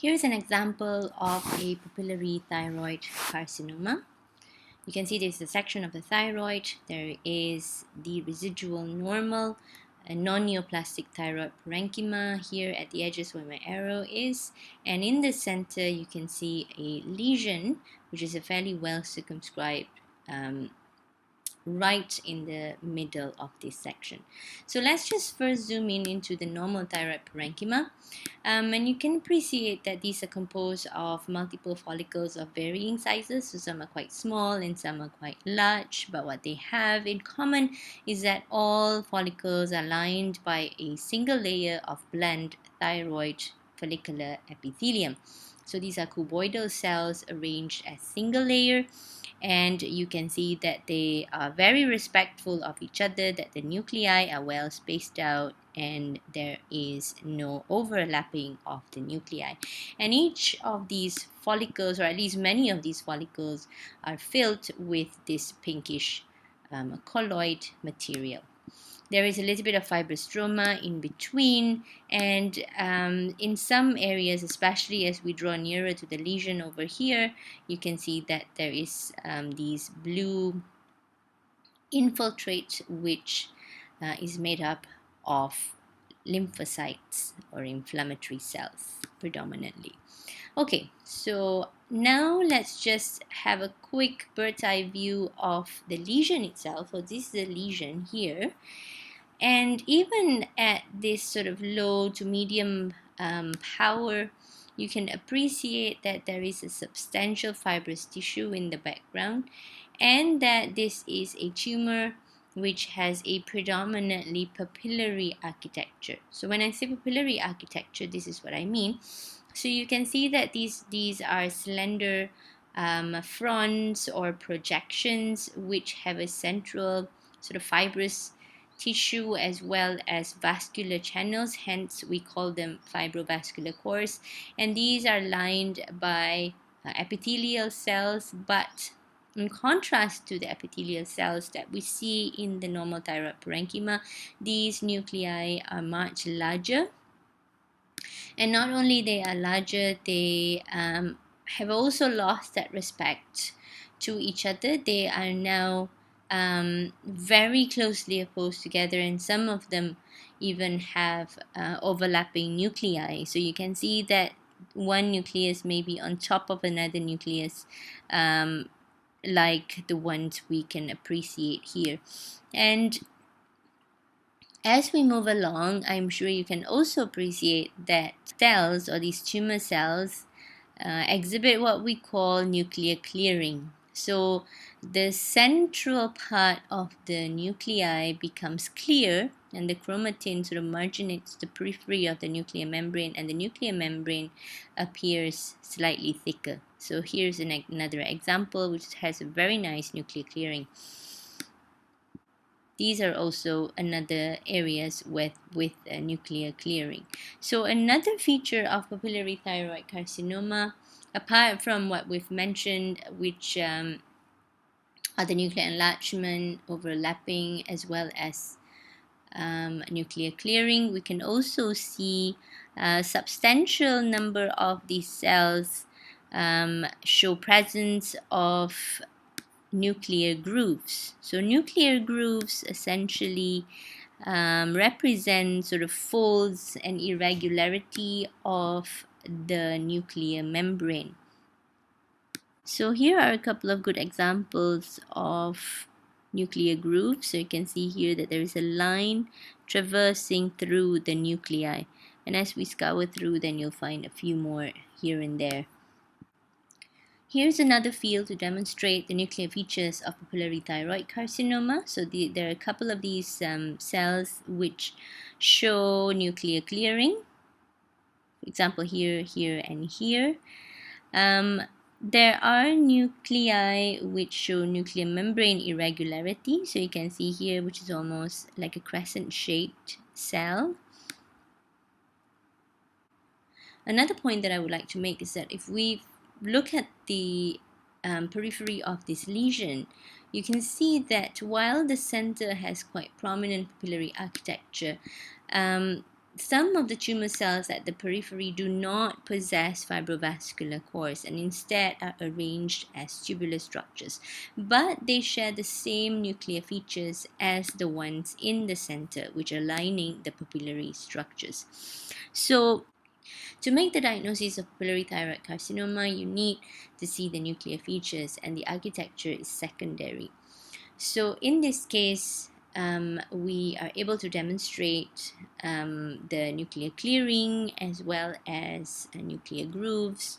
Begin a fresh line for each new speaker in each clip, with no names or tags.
Here's an example of a papillary thyroid carcinoma. You can see there's a section of the thyroid. There is the residual normal, a non-neoplastic thyroid parenchyma here at the edges where my arrow is. And in the center, you can see a lesion, which is a fairly well circumscribed right in the middle of this section. So let's just first zoom in into the normal thyroid parenchyma. And you can appreciate that these are composed of multiple follicles of varying sizes. So some are quite small and some are quite large. But what they have in common is that all follicles are lined by a single layer of bland thyroid follicular epithelium. So these are cuboidal cells arranged as single layer, and you can see that they are very respectful of each other, that the nuclei are well spaced out, and there is no overlapping of the nuclei. And each of these follicles, or at least many of these follicles, are filled with this pinkish colloid material. There is a little bit of fibrostroma in between, and in some areas, especially as we draw nearer to the lesion over here, you can see that there is these blue infiltrate, which is made up of lymphocytes or inflammatory cells predominantly. Okay, so now let's just have a quick bird's eye view of the lesion itself. So this is the lesion here. And even at this sort of low to medium power, you can appreciate that there is a substantial fibrous tissue in the background, and that this is a tumor which has a predominantly papillary architecture. So when I say papillary architecture, this is what I mean. So you can see that these are slender fronds or projections which have a central sort of fibrous tissue as well as vascular channels, hence we call them fibrovascular cores, and these are lined by epithelial cells, but in contrast to the epithelial cells that we see in the normal thyroid parenchyma, these nuclei are much larger. And not only they are larger, they have also lost that respect to each other. They are now very closely opposed together, and some of them even have overlapping nuclei. So you can see that one nucleus may be on top of another nucleus, like the ones we can appreciate here. And as we move along, I'm sure you can also appreciate that cells, or these tumor cells, exhibit what we call nuclear clearing. So the central part of the nuclei becomes clear, and the chromatin sort of marginates the periphery of the nuclear membrane, and the nuclear membrane appears slightly thicker. So here's another example which has a very nice nuclear clearing. These are also another areas with nuclear clearing. So another feature of papillary thyroid carcinoma, apart from what we've mentioned, which are the nuclear enlargement, overlapping, as well as nuclear clearing, we can also see a substantial number of these cells show presence of nuclear grooves. So nuclear grooves essentially represent sort of folds and irregularity of the nuclear membrane. So here are a couple of good examples of nuclear grooves. So you can see here that there is a line traversing through the nuclei, and as we scour through, then you'll find a few more here and there. Here's another field to demonstrate the nuclear features of papillary thyroid carcinoma. So there are a couple of these cells which show nuclear clearing. For example, here, here, and here. There are nuclei which show nuclear membrane irregularity. So you can see here, which is almost like a crescent-shaped cell. Another point that I would like to make is that if we look at the periphery of this lesion, you can see that while the center has quite prominent papillary architecture, some of the tumor cells at the periphery do not possess fibrovascular cores and instead are arranged as tubular structures, but they share the same nuclear features as the ones in the center, which are lining the papillary structures. So, to make the diagnosis of papillary thyroid carcinoma, you need to see the nuclear features, and the architecture is secondary. So in this case, we are able to demonstrate the nuclear clearing as well as nuclear grooves.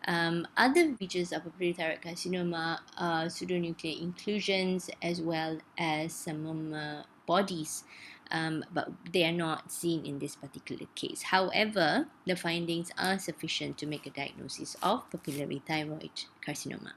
Other features of papillary thyroid carcinoma are pseudonuclear inclusions as well as some bodies, but they are not seen in this particular case. However, the findings are sufficient to make a diagnosis of papillary thyroid carcinoma.